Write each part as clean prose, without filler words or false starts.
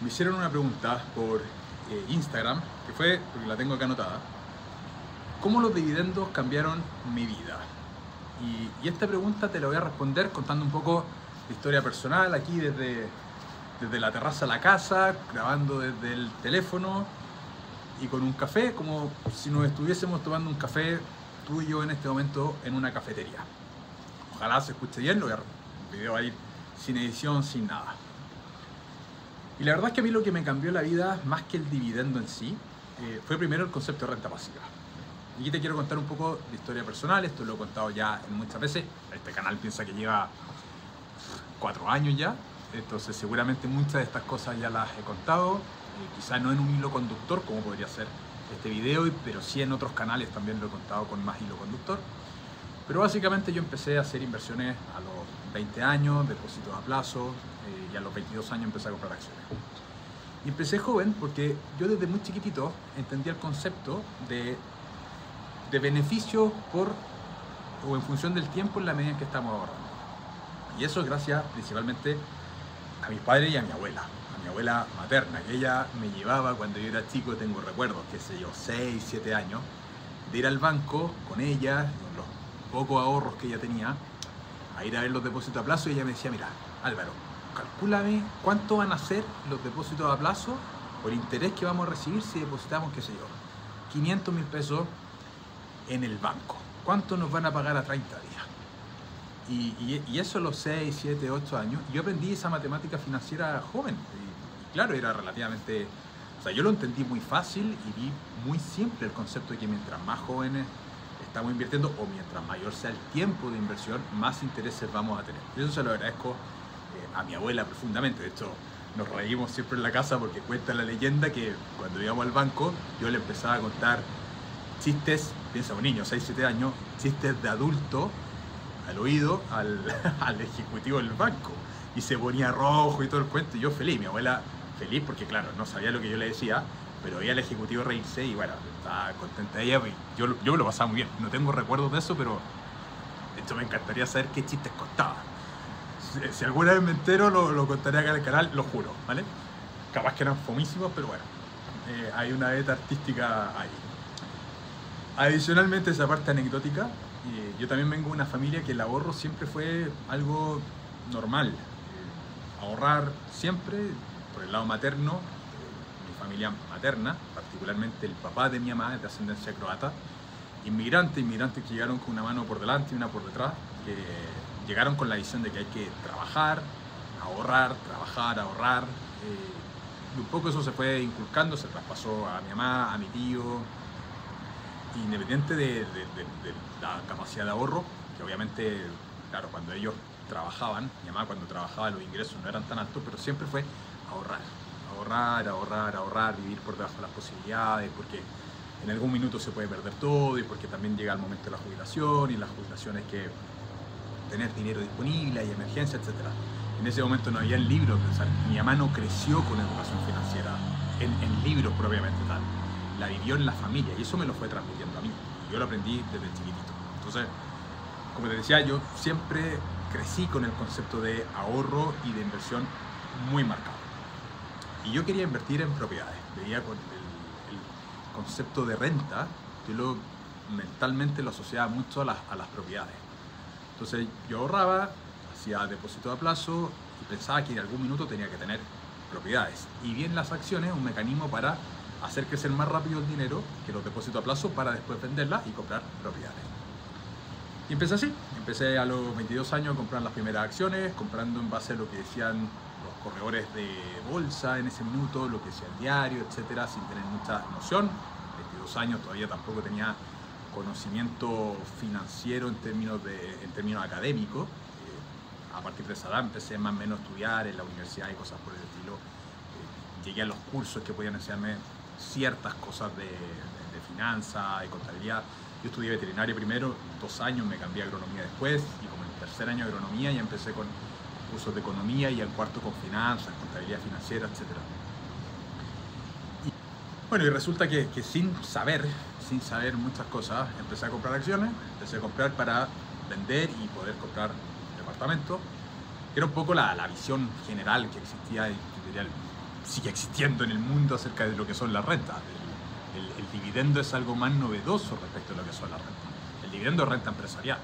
me hicieron una pregunta por Instagram, que fue, porque la tengo acá anotada, ¿cómo los dividendos cambiaron mi vida? Y esta pregunta te la voy a responder contando un poco de historia personal, aquí desde la terraza de la casa, grabando desde el teléfono y con un café, como si nos estuviésemos tomando un café tú y yo en este momento en una cafetería. Ojalá se escuche bien, el video va a ir sin edición, sin nada. Y la verdad es que a mí lo que me cambió la vida, más que el dividendo en sí, fue primero el concepto de renta pasiva. Y aquí te quiero contar un poco de historia personal, esto lo he contado ya en muchas veces. Este canal piensa que lleva 4 años ya, entonces seguramente muchas de estas cosas ya las he contado, quizás no en un hilo conductor como podría ser este video, pero sí en otros canales también lo he contado con más hilo conductor. Pero básicamente yo empecé a hacer inversiones a los 20 años, depósitos a plazo, y a los 22 años empecé a comprar acciones. Y empecé joven porque yo desde muy chiquitito entendía el concepto de beneficio por o en función del tiempo en la medida en que estamos ahorrando. Y eso gracias principalmente a mis padres y a mi abuela materna, que ella me llevaba cuando yo era chico, tengo recuerdos, qué sé yo, 6, 7 años, de ir al banco con ella, con los pocos ahorros que ella tenía, a ir a ver los depósitos a plazo, y ella me decía, mira, Álvaro, calcúlame cuánto van a ser los depósitos a plazo por interés que vamos a recibir si depositamos, qué sé yo, 500.000 pesos en el banco. ¿Cuánto nos van a pagar a 30 días? Y eso a los 6, 7, 8 años. Yo aprendí esa matemática financiera joven. Y claro, era relativamente... O sea, yo lo entendí muy fácil y vi muy simple el concepto de que mientras más jóvenes estamos invirtiendo o mientras mayor sea el tiempo de inversión, más intereses vamos a tener. Y eso se lo agradezco a mi abuela profundamente. De hecho, nos reímos siempre en la casa porque cuenta la leyenda que cuando íbamos al banco yo le empezaba a contar chistes, piensa un niño, 6, 7 años, chistes de adulto al oído al ejecutivo del banco, y se ponía rojo y todo el cuento, y yo feliz, mi abuela feliz porque claro, no sabía lo que yo le decía, pero veía al ejecutivo reírse y bueno, estaba contenta ella, y yo me lo pasaba muy bien. No tengo recuerdos de eso, pero de hecho me encantaría saber qué chistes contaba. Si alguna vez me entero lo contaré acá en el canal, lo juro, ¿vale? Capaz que eran fomísimos, pero bueno, hay una beta artística ahí. Adicionalmente, esa parte anecdótica, yo también vengo de una familia que el ahorro siempre fue algo normal. Ahorrar siempre, por el lado materno, mi familia materna, particularmente el papá de mi mamá, es de ascendencia croata, inmigrantes que llegaron con una mano por delante y una por detrás, que llegaron con la visión de que hay que trabajar, ahorrar, ahorrar. Y un poco eso se fue inculcando, se traspasó a mi mamá, a mi tío, independiente de la capacidad de ahorro, que obviamente, claro, cuando ellos trabajaban, mi mamá cuando trabajaba los ingresos no eran tan altos, pero siempre fue ahorrar, vivir por debajo de las posibilidades, porque en algún minuto se puede perder todo y porque también llega el momento de la jubilación, y en la jubilación hay que tener dinero disponible, hay emergencia, etc. En ese momento no había libros, o sea, mi mamá no creció con educación financiera en libros propiamente tal. La vivió en la familia y eso me lo fue transmitiendo a mí. Yo lo aprendí desde chiquitito. Entonces, como te decía, yo siempre crecí con el concepto de ahorro y de inversión muy marcado. Y yo quería invertir en propiedades. Veía con el concepto de renta, yo mentalmente lo asociaba mucho a las propiedades. Entonces yo ahorraba, hacía depósito a plazo y pensaba que en algún minuto tenía que tener propiedades. Y bien las acciones, un mecanismo para hacer crecer más rápido el dinero que los depósitos a plazo para después venderlas y comprar propiedades. Y empecé así, empecé a los 22 años a comprar las primeras acciones, comprando en base a lo que decían los corredores de bolsa en ese minuto, lo que decía el diario, etcétera, sin tener mucha noción. 22 años todavía tampoco tenía conocimiento financiero en términos académicos. A partir de esa edad empecé más o menos a estudiar en la universidad y cosas por el estilo. Llegué a los cursos que podían enseñarme ciertas cosas de finanzas, de contabilidad. Yo estudié veterinaria primero, 2 años, me cambié a agronomía después, y como en el tercer año de agronomía ya empecé con cursos de economía, y al cuarto con finanzas, contabilidad financiera, etc. Bueno, y resulta que sin saber muchas cosas, empecé a comprar acciones, empecé a comprar para vender y poder comprar departamentos. Era un poco la visión general que existía editorial. sigue existiendo en el mundo acerca de lo que son las rentas. El dividendo es algo más novedoso respecto a lo que son las rentas. El dividendo es renta empresarial.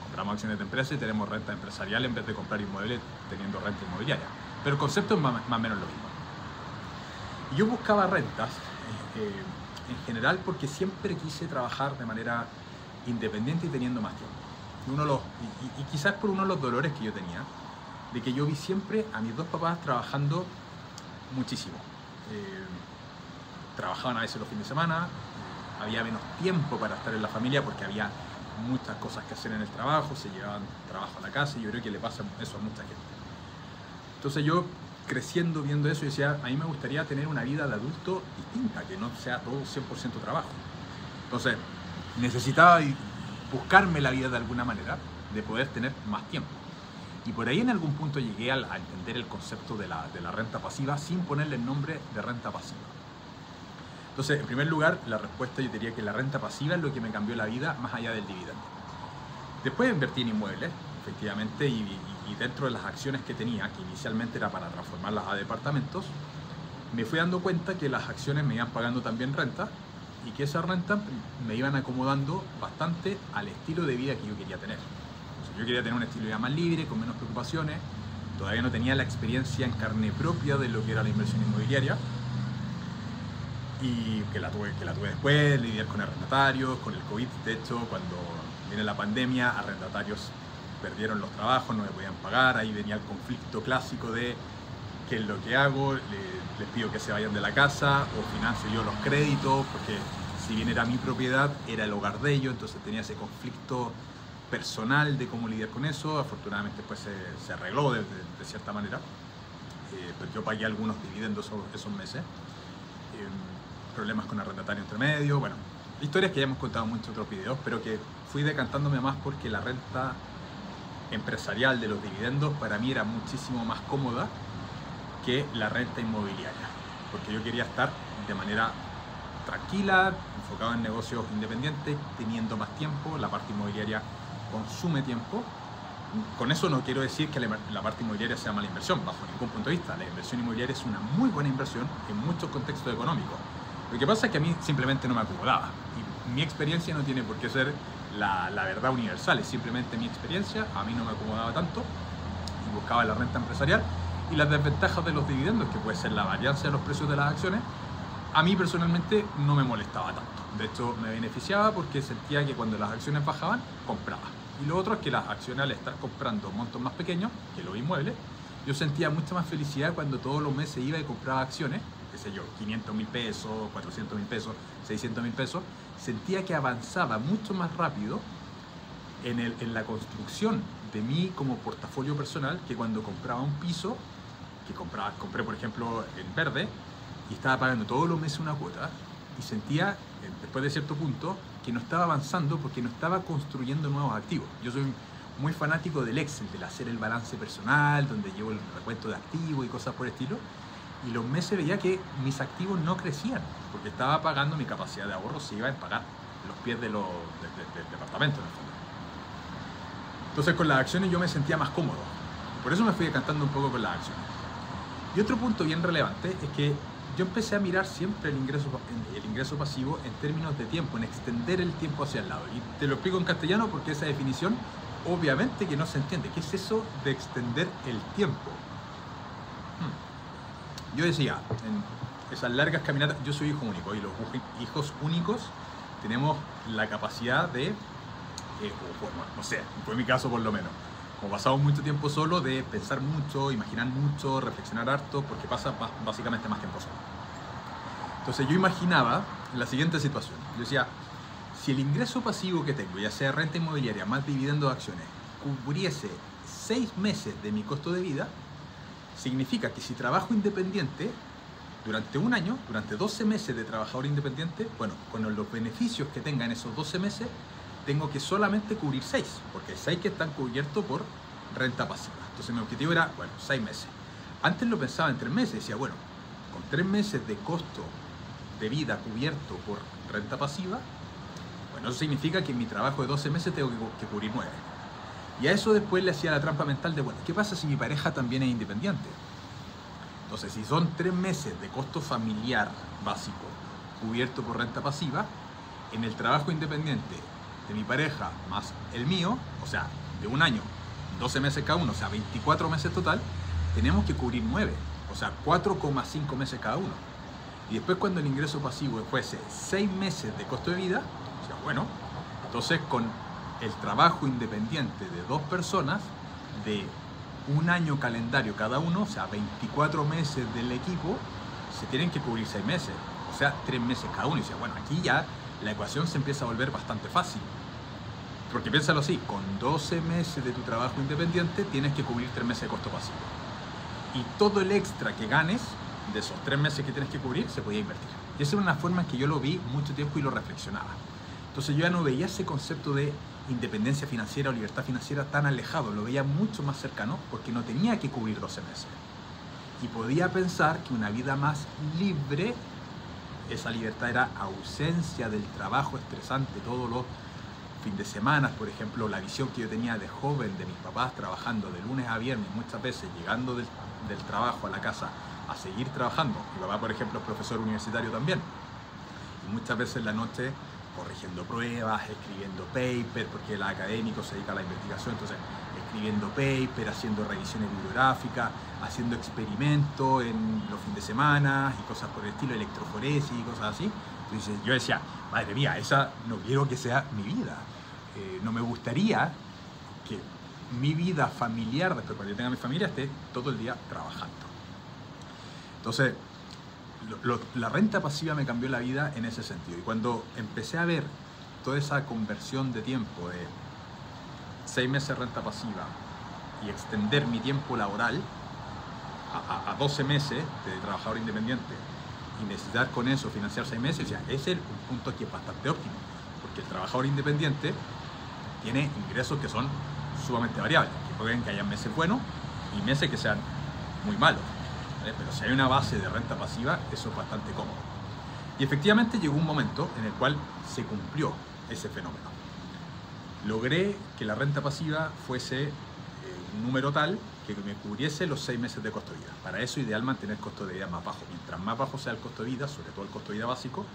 Compramos acciones de empresa y tenemos renta empresarial en vez de comprar inmuebles teniendo renta inmobiliaria. Pero el concepto es más o menos lo mismo. Y yo buscaba rentas en general porque siempre quise trabajar de manera independiente y teniendo más tiempo. Y quizás por uno de los dolores que yo tenía, de que yo vi siempre a mis dos papás trabajando muchísimo. Trabajaban a veces los fines de semana, había menos tiempo para estar en la familia porque había muchas cosas que hacer en el trabajo, se llevaban trabajo a la casa y yo creo que le pasa eso a mucha gente. Entonces yo, creciendo viendo eso, yo decía, a mí me gustaría tener una vida de adulto distinta, que no sea todo 100% trabajo. Entonces necesitaba buscarme la vida de alguna manera, de poder tener más tiempo. Y por ahí en algún punto llegué a entender el concepto de la renta pasiva sin ponerle el nombre de renta pasiva. Entonces, en primer lugar, la respuesta yo diría que la renta pasiva es lo que me cambió la vida más allá del dividendo. Después invertí en inmuebles, efectivamente, y dentro de las acciones que tenía, que inicialmente era para transformarlas a departamentos, me fui dando cuenta que las acciones me iban pagando también renta y que esas rentas me iban acomodando bastante al estilo de vida que yo quería tener. Entonces, yo quería tener un estilo de vida más libre, con menos preocupaciones, todavía no tenía la experiencia en carne propia de lo que era la inversión inmobiliaria, y que la tuve después, lidiar con arrendatarios, con el COVID. De hecho, cuando viene la pandemia, arrendatarios perdieron los trabajos, no me podían pagar, ahí venía el conflicto clásico de qué es lo que hago, les pido que se vayan de la casa o financio yo los créditos, porque si bien era mi propiedad, era el hogar de ellos, entonces tenía ese conflicto personal de cómo lidiar con eso. Afortunadamente después se arregló de cierta manera, pero yo pagué algunos dividendos esos meses. Problemas con arrendatario entre medio, bueno, historias que ya hemos contado en muchos otros videos, pero que fui decantándome más porque la renta empresarial de los dividendos para mí era muchísimo más cómoda que la renta inmobiliaria, porque yo quería estar de manera tranquila, enfocado en negocios independientes, teniendo más tiempo. La parte inmobiliaria consume tiempo. Con eso no quiero decir que la parte inmobiliaria sea mala inversión, bajo ningún punto de vista. La inversión inmobiliaria es una muy buena inversión en muchos contextos económicos. Lo que pasa es que a mí simplemente no me acomodaba, y mi experiencia no tiene por qué ser la verdad universal, es simplemente mi experiencia. A mí no me acomodaba tanto y buscaba la renta empresarial, y las desventajas de los dividendos, que puede ser la varianza de los precios de las acciones, a mí personalmente no me molestaba tanto. De hecho, me beneficiaba porque sentía que cuando las acciones bajaban, compraba. Y lo otro es que las acciones, al estar comprando montos más pequeños que los inmuebles, yo sentía mucha más felicidad cuando todos los meses iba y compraba acciones, qué sé yo, 500.000 pesos, 400.000 pesos, 600.000 pesos. Sentía que avanzaba mucho más rápido en la construcción de mí como portafolio personal que cuando compraba un piso, que compré por ejemplo en verde, y estaba pagando todos los meses una cuota, y sentía, después de cierto punto, que no estaba avanzando porque no estaba construyendo nuevos activos. Yo soy muy fanático del Excel, del hacer el balance personal, donde llevo el recuento de activos y cosas por el estilo, y los meses veía que mis activos no crecían, porque estaba pagando mi capacidad de ahorro, se iba a pagar los pies del departamento en el fondo. Entonces con las acciones yo me sentía más cómodo, por eso me fui decantando un poco con las acciones. Y otro punto bien relevante es que yo empecé a mirar siempre el ingreso pasivo en términos de tiempo, en extender el tiempo hacia el lado. Y te lo explico en castellano porque esa definición obviamente que no se entiende. ¿Qué es eso de extender el tiempo? Yo decía, en esas largas caminatas, yo soy hijo único, y los hijos únicos tenemos la capacidad de, no sé, fue mi caso por lo menos, como pasamos mucho tiempo solo, de pensar mucho, imaginar mucho, reflexionar harto, porque pasa básicamente más tiempo solo. Entonces yo imaginaba la siguiente situación. Yo decía, si el ingreso pasivo que tengo, ya sea renta inmobiliaria más dividendo de acciones, cubriese 6 meses de mi costo de vida, significa que si trabajo independiente durante un año, durante 12 meses de trabajador independiente, bueno, con los beneficios que tenga en esos 12 meses, tengo que solamente cubrir 6, porque hay 6 que están cubiertos por renta pasiva. Entonces mi objetivo era, bueno, 6 meses. Antes lo pensaba en 3 meses, decía, bueno, con 3 meses de costo de vida cubierto por renta pasiva, bueno, eso significa que en mi trabajo de 12 meses tengo que cubrir 9. Y a eso después le hacía la trampa mental de, bueno, ¿qué pasa si mi pareja también es independiente? Entonces, si son 3 meses de costo familiar básico cubierto por renta pasiva, en el trabajo independiente de mi pareja más el mío, o sea, de un año, 12 meses cada uno, o sea, 24 meses total, tenemos que cubrir 9, o sea, 4,5 meses cada uno. Y después cuando el ingreso pasivo fuese 6 meses de costo de vida, o sea, bueno, entonces con el trabajo independiente de 2 personas, de un año calendario cada uno, o sea, 24 meses del equipo, se tienen que cubrir 6 meses, o sea, 3 meses cada uno. Y dice, bueno, aquí ya la ecuación se empieza a volver bastante fácil. Porque piénsalo así, con 12 meses de tu trabajo independiente tienes que cubrir 3 meses de costo pasivo. Y todo el extra que ganes de esos 3 meses que tienes que cubrir se podía invertir. Y esa era una forma en que yo lo vi mucho tiempo y lo reflexionaba. Entonces yo ya no veía ese concepto de independencia financiera o libertad financiera tan alejado, lo veía mucho más cercano porque no tenía que cubrir 12 meses. Y podía pensar que una vida más libre, esa libertad era ausencia del trabajo estresante todos los fines de semana, por ejemplo, la visión que yo tenía de joven de mis papás trabajando de lunes a viernes, muchas veces llegando del trabajo a la casa a seguir trabajando. Mi papá, por ejemplo, es profesor universitario también. Y muchas veces en la noche corrigiendo pruebas, escribiendo paper, porque el académico se dedica a la investigación, entonces escribiendo paper, haciendo revisiones bibliográficas, haciendo experimentos en los fines de semana y cosas por el estilo, electroforesis y cosas así. Entonces yo decía, madre mía, esa no quiero que sea mi vida. No me gustaría que mi vida familiar, después cuando yo tenga mi familia, esté todo el día trabajando. Entonces, la renta pasiva me cambió la vida en ese sentido. Y cuando empecé a ver toda esa conversión de tiempo de 6 meses de renta pasiva y extender mi tiempo laboral a 12 meses de trabajador independiente y necesitar con eso financiar 6 meses, ya, ese es un punto que es bastante óptimo, porque el trabajador independiente tiene ingresos que son sumamente variables, que pueden que haya meses buenos y meses que sean muy malos. Pero si hay una base de renta pasiva, eso es bastante cómodo. Y efectivamente llegó un momento en el cual se cumplió ese fenómeno. Logré que la renta pasiva fuese un número tal que me cubriese los 6 meses de costo de vida. Para eso ideal mantener el costo de vida más bajo. Mientras más bajo sea el costo de vida, sobre todo el costo de vida básico,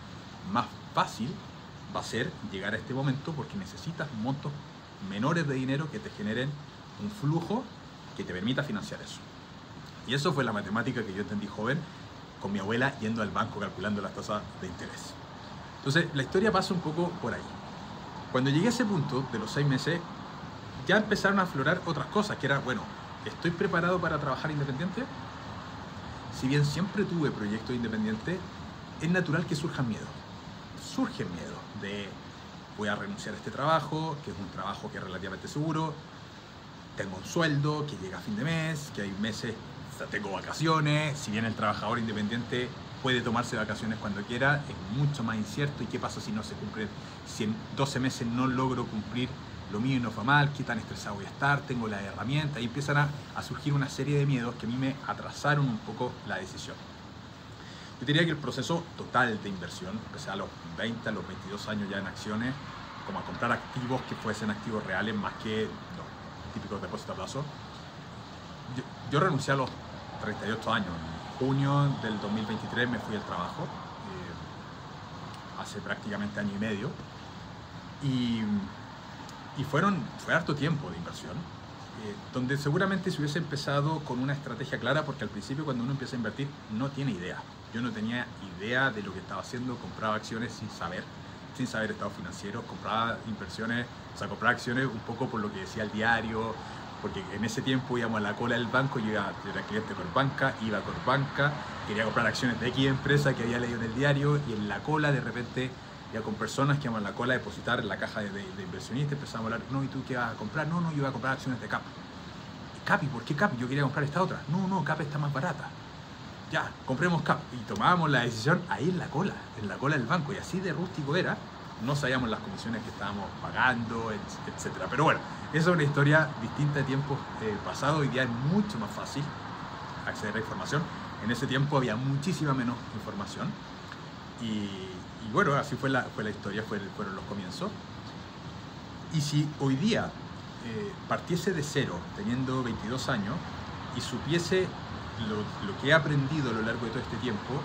más fácil va a ser llegar a este momento porque necesitas montos menores de dinero que te generen un flujo que te permita financiar eso. Y eso fue la matemática que yo entendí joven con mi abuela yendo al banco calculando las tasas de interés. Entonces, la historia pasa un poco por ahí. Cuando llegué a ese punto de los 6 meses, ya empezaron a aflorar otras cosas, que era, bueno, ¿estoy preparado para trabajar independiente? Si bien siempre tuve proyectos independientes, es natural que surjan miedos. Surge miedo de, voy a renunciar a este trabajo, que es un trabajo que es relativamente seguro, tengo un sueldo que llega a fin de mes, que hay meses, o sea, tengo vacaciones, si bien el trabajador independiente puede tomarse vacaciones cuando quiera, es mucho más incierto. ¿Y qué pasa si no se cumple? Si en 12 meses no logro cumplir lo mío y no fue mal, ¿qué tan estresado voy a estar? Tengo las herramientas y empiezan a surgir una serie de miedos que a mí me atrasaron un poco la decisión. Yo diría que el proceso total de inversión, empecé a los 20, a los 22 años ya en acciones, como a comprar activos que fuesen activos reales más que los típicos depósitos a plazo. Yo renuncié a los 38 años. En junio del 2023 me fui al trabajo, hace prácticamente año y medio, y fue harto tiempo de inversión, donde seguramente si hubiese empezado con una estrategia clara, porque al principio cuando uno empieza a invertir no tiene idea. Yo no tenía idea de lo que estaba haciendo, compraba acciones sin saber estados financieros, compraba inversiones, o sea, compraba acciones un poco por lo que decía el diario, porque en ese tiempo íbamos a la cola del banco, yo era cliente de Corbanca, iba a Corbanca, quería comprar acciones de X empresa que había leído en el diario, y en la cola de repente ya con personas que iban a la cola a depositar en la caja de inversionistas, empezamos a hablar, no, ¿y tú qué vas a comprar? No, yo iba a comprar acciones de CAP. ¿CAP? ¿Y por qué CAP? Yo quería comprar esta otra. No, CAP está más barata. Ya, compremos CAP. Y tomábamos la decisión ahí en la cola del banco, y así de rústico era. No sabíamos las comisiones que estábamos pagando, etc. Pero bueno, esa es una historia distinta de tiempos pasados. Hoy día es mucho más fácil acceder a información. En ese tiempo había muchísima menos información. Y bueno, así fue la historia, fueron los comienzos. Y si hoy día partiese de cero, teniendo 22 años, y supiese lo que he aprendido a lo largo de todo este tiempo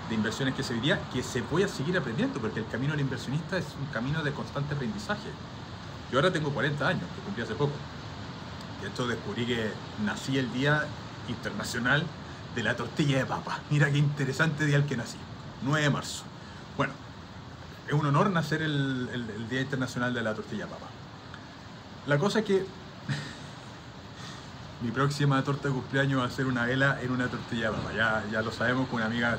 de inversiones que se diría que se voy a seguir aprendiendo, porque el camino del inversionista es un camino de constante aprendizaje. Yo ahora tengo 40 años, que cumplí hace poco. De hecho, descubrí que nací el Día Internacional de la Tortilla de Papa. Mira qué interesante día el que nací, 9 de marzo. Bueno, es un honor nacer el Día Internacional de la Tortilla de Papa. La cosa es que mi próxima torta de cumpleaños va a ser una vela en una tortilla de papa. Ya lo sabemos, con una amiga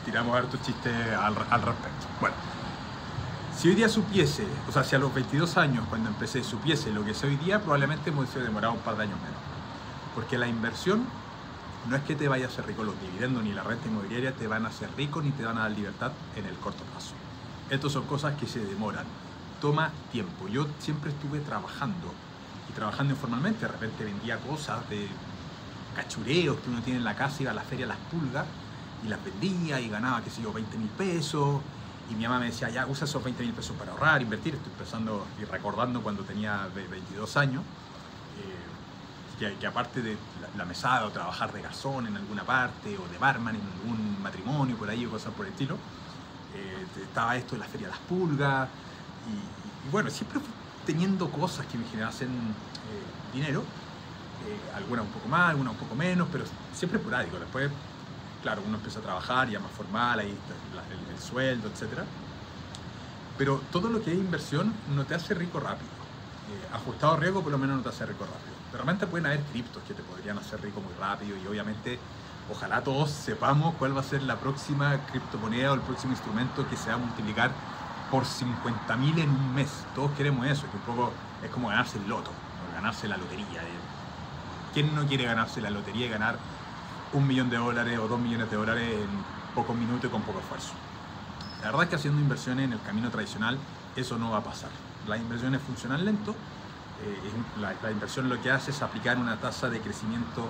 tiramos hartos chistes al respecto. Bueno, si hoy día supiese, o sea, si a los 22 años cuando empecé supiese lo que sé hoy día, probablemente me hubiese demorado un par de años menos. Porque la inversión no es que te vaya a hacer rico, los dividendos ni la renta inmobiliaria te van a hacer rico ni te van a dar libertad en el corto plazo. Estas son cosas que se demoran, toma tiempo. Yo siempre estuve trabajando y trabajando informalmente, de repente vendía cosas de cachureos que uno tiene en la casa, iba a la feria Las Pulgas y las vendía y ganaba, qué sé yo, 20.000 pesos. Y mi mamá me decía, ya usa esos 20.000 pesos para ahorrar, invertir. Estoy pensando y recordando cuando tenía 22 años, que aparte de la mesada o trabajar de garzón en alguna parte o de barman en algún matrimonio por ahí o cosas por el estilo, estaba esto de la feria Las Pulgas y bueno, siempre fui teniendo cosas que me generasen dinero, algunas un poco más, algunas un poco menos, pero siempre esporádico. Después, claro, uno empieza a trabajar ya más formal, ahí está el sueldo, etc. Pero todo lo que es inversión no te hace rico rápido. Ajustado a riesgo por lo menos no te hace rico rápido. De repente pueden haber criptos que te podrían hacer rico muy rápido y obviamente ojalá todos sepamos cuál va a ser la próxima criptomoneda o el próximo instrumento que se va a multiplicar por 50.000 en un mes. Todos queremos eso, que un poco es como ganarse el loto, o ganarse la lotería. ¿Quién no quiere ganarse la lotería y ganar $1 millón o $2 millones en pocos minutos y con poco esfuerzo? La verdad es que haciendo inversiones en el camino tradicional eso no va a pasar. Las inversiones funcionan lento. La inversión lo que hace es aplicar una tasa de crecimiento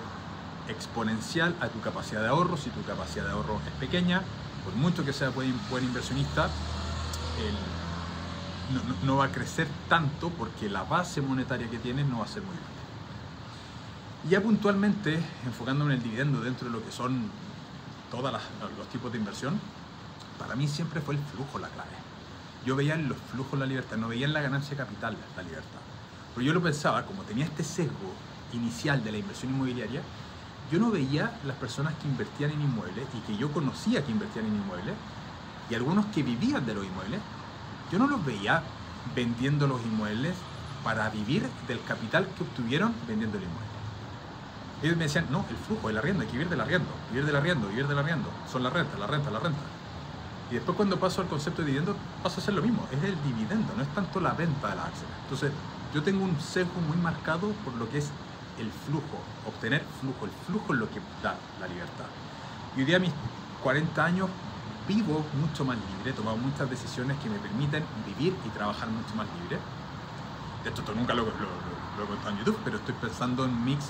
exponencial a tu capacidad de ahorro. Si tu capacidad de ahorro es pequeña, por mucho que sea buen inversionista, no va a crecer tanto porque la base monetaria que tienes no va a ser muy grande. Y ya puntualmente, enfocándome en el dividendo dentro de lo que son todos los tipos de inversión, para mí siempre fue el flujo la clave. Yo veía en los flujos la libertad, no veía en la ganancia de capital la libertad. Pero yo lo pensaba, como tenía este sesgo inicial de la inversión inmobiliaria, yo no veía las personas que invertían en inmuebles y que yo conocía que invertían en inmuebles y algunos que vivían de los inmuebles, yo no los veía vendiendo los inmuebles para vivir del capital que obtuvieron vendiendo el inmueble. Ellos me decían, no, el flujo, el arriendo, hay que vivir del arriendo, vivir del arriendo, vivir del arriendo, son la renta. Y después cuando paso al concepto de dividendo, pasa a ser lo mismo, es el dividendo, no es tanto la venta de las acciones. Entonces, yo tengo un sesgo muy marcado por lo que es el flujo, obtener flujo. El flujo es lo que da la libertad. Y hoy día a mis 40 años vivo mucho más libre, he tomado muchas decisiones que me permiten vivir y trabajar mucho más libre. Esto nunca lo he contado en YouTube, pero estoy pensando en un mix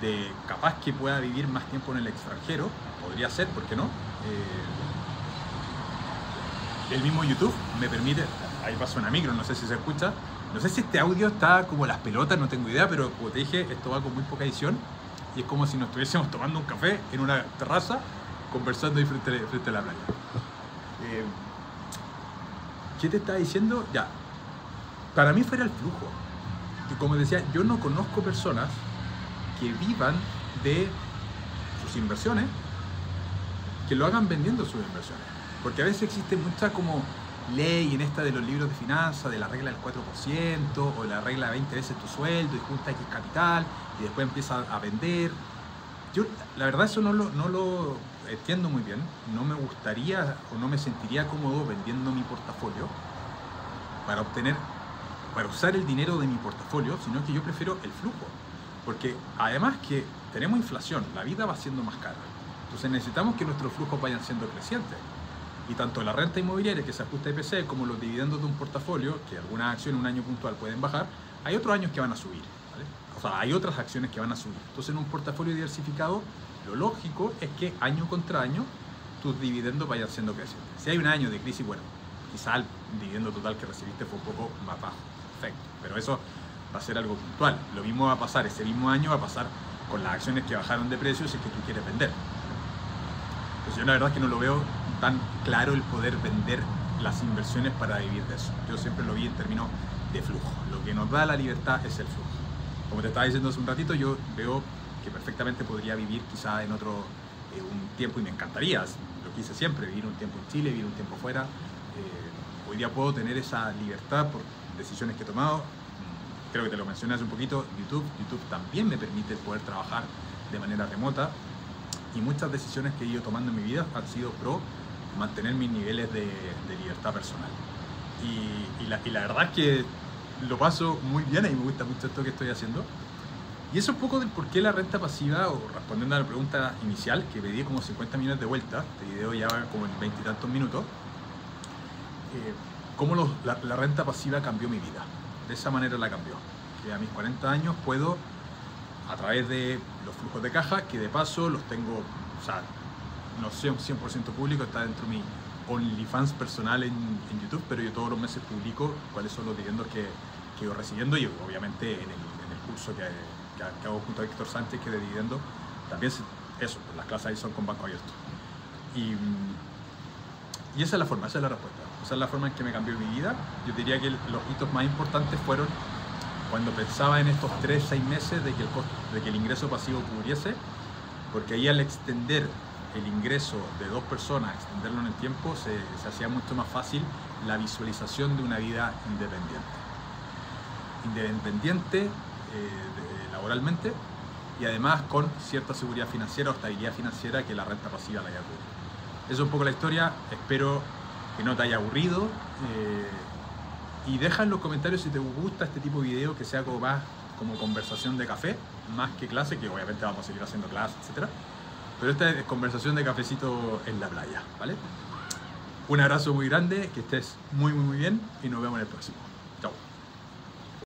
de capaz que pueda vivir más tiempo en el extranjero, podría ser, ¿por qué no? El mismo YouTube me permite, ahí pasa una micro, no sé si se escucha, no sé si este audio está como las pelotas, no tengo idea, pero como te dije, esto va con muy poca edición y es como si nos estuviésemos tomando un café en una terraza conversando ahí frente a la playa. ¿Qué te estaba diciendo? Ya, para mí fuera el flujo. Y como decía, yo no conozco personas que vivan de sus inversiones, que lo hagan vendiendo sus inversiones. Porque a veces existe mucha como ley en esta de los libros de finanzas, de la regla del 4% o la regla de 20 veces tu sueldo y junta X capital y después empieza a vender. Yo la verdad eso no lo entiendo muy bien, no me gustaría o no me sentiría cómodo vendiendo mi portafolio para usar el dinero de mi portafolio, sino que yo prefiero el flujo. Porque además que tenemos inflación, la vida va siendo más cara. Entonces necesitamos que nuestros flujos vayan siendo crecientes. Y tanto la renta inmobiliaria que se ajusta a IPC como los dividendos de un portafolio, que algunas acciones en un año puntual pueden bajar, hay otros años que van a subir, ¿vale? O sea, hay otras acciones que van a subir. Entonces en un portafolio diversificado, lo lógico es que año contra año tus dividendos vayan siendo crecientes. Si hay un año de crisis, bueno, quizá el dividendo total que recibiste fue un poco más bajo, perfecto, pero eso va a ser algo puntual. Lo mismo va a pasar, ese mismo año va a pasar con las acciones que bajaron de precio si es que tú quieres vender. Pues yo la verdad es que no lo veo tan claro el poder vender las inversiones para vivir de eso. Yo siempre lo vi en términos de flujo. Lo que nos da la libertad es el flujo. Como te estaba diciendo hace un ratito, yo veo que perfectamente podría vivir quizá en otro un tiempo, y me encantaría, lo quise siempre, vivir un tiempo en Chile, vivir un tiempo fuera. Hoy día puedo tener esa libertad por decisiones que he tomado. Creo que te lo mencioné hace un poquito, YouTube también me permite poder trabajar de manera remota, y muchas decisiones que he ido tomando en mi vida han sido pro mantener mis niveles de libertad personal. Y la verdad es que lo paso muy bien y me gusta mucho esto que estoy haciendo. Y eso es un poco del por qué la renta pasiva, o respondiendo a la pregunta inicial, que pedí como 50 millones de vueltas, este video ya va como en 20 y tantos minutos, cómo la renta pasiva cambió mi vida. De esa manera la cambió. Que a mis 40 años puedo, a través de los flujos de caja, que de paso los tengo, o sea, no sé, un 100% público, está dentro de mi OnlyFans personal en YouTube, pero yo todos los meses publico cuáles son los dividendos que voy recibiendo, y obviamente en el curso que hago junto a Víctor Sánchez, que de dividendos, también eso, las clases ahí son con banco abierto. Y esa es la forma, esa es la respuesta. Esa es la forma en que me cambió mi vida. Yo diría que los hitos más importantes fueron cuando pensaba en estos 3-6 meses de que el ingreso pasivo cubriese, porque ahí al extender el ingreso de 2 personas, extenderlo en el tiempo, se hacía mucho más fácil la visualización de una vida independiente laboralmente, y además con cierta seguridad financiera o estabilidad financiera que la renta pasiva la haya cubierto. Eso es un poco la historia. Espero que no te haya aburrido, y deja en los comentarios si te gusta este tipo de video, que sea como más como conversación de café, más que clase, que obviamente vamos a seguir haciendo clases, etc. Pero esta es conversación de cafecito en la playa, ¿vale? Un abrazo muy grande, que estés muy bien, y nos vemos en el próximo.